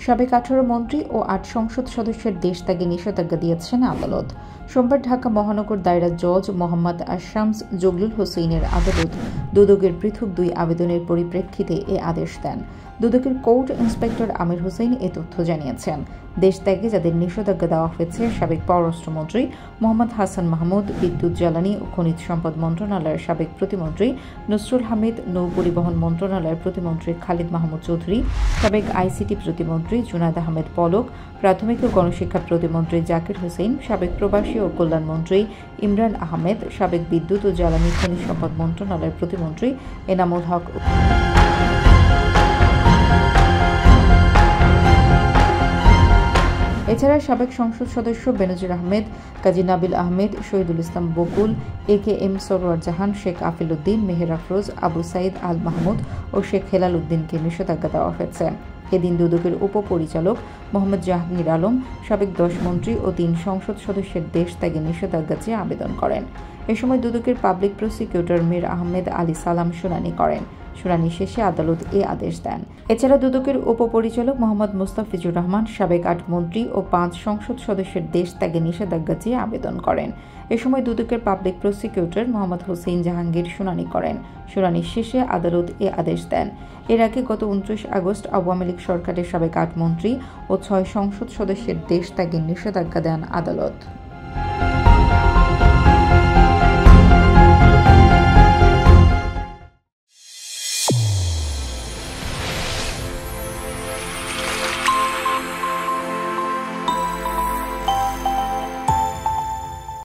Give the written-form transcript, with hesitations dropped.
সাবেক 18 মন্ত্রী ও 8 সংসদ সদস্যের দেশ ত্যাগে নিষেধাজ্ঞা দিয়েছেন আদালত। সোমবার ঢাকা মহানগর দায়রা জজ মোহাম্মদ আশরামস জগলুল হোসেইনের আদালত দুদকের পৃথক 2 আবেদনের পরিপ্রেক্ষিতে এ আদেশ দেন। দুদকের কোর্ট ইন্সপেক্টর আমির হোসেন এ তথ্য জানিয়েছেন। দেশ ত্যাগে যাদের নিষেধাজ্ঞা দেওয়া হয়েছে সাবেক পররাষ্ট্রমন্ত্রী মোহাম্মদ হাসান মাহমুদ, বিদ্যুৎ, জ্বালানি ও খনিজ সম্পদ মন্ত্রণালয়ের সাবেক প্রতিমন্ত্রী নসরুল হামিদ, নৌ পরিবহন মন্ত্রণালয়ের প্রতিমন্ত্রী খালিদ মাহমুদ চৌধুরী, সাবেক আইসিটি প্রতিমন্ত্রী জুনায়েদ আহমেদ পলক, প্রাথমিক ও গণশিক্ষা প্রতিমন্ত্রী জাকির হোসেন, সাবেক প্রবাসী ও কল্যাণমন্ত্রী ইমরান আহমেদ, সাবেক বিদ্যুৎ ও জ্বালানি খনিজ সম্পদ মন্ত্রণালয়ের প্রতিমন্ত্রী এনামুল হক, এছাড়া সাবেক সংসদ সদস্য বেনজির আহমেদ, কাজী নাবিল আহমেদ, শহীদুল ইসলাম বকুল, AKM সরওয়ার জাহান, শেখ আফিল উদ্দিন, মেহের আফরোজ, আবু সাইদ আল মাহমুদ ও শেখ হেলাল উদ্দিনকে নিষেধাজ্ঞা দেওয়া হয়েছে। এদিন দুদকের উপপরিচালক মোহাম্মদ জাহাঙ্গীর আলম সাবেক 10 মন্ত্রী ও 3 সংসদ সদস্যের দেশ ত্যাগে নিষেধাজ্ঞা চেয়ে আবেদন করেন। এ সময় দুদকের পাবলিক প্রসিকিউটর মীর আহমেদ আলী সালাম শুনানি করেন। শুনানি শেষে আদালত এ আদেশ দেন। এছাড়া দুদকের উপপরিচালক মোহাম্মদ মুস্তাফিজুর রহমান সাবেক 8 মন্ত্রী ও 5 সংসদ সদস্যের দেশ ত্যাগে নিষেধাজ্ঞা চেয়ে আবেদন করেন। এ সময় দুদকের পাবলিক প্রসিকিউটর মোহাম্মদ হোসেইন জাহাঙ্গীর শুনানি করেন। শুনানি শেষে আদালত এ আদেশ দেন। এর আগে গত 29 আগস্ট আওয়ামী লীগ সরকারের সাবেক 8 মন্ত্রী ও 6 সংসদ সদস্যের দেশ ত্যাগের নিষেধাজ্ঞা দেন আদালত।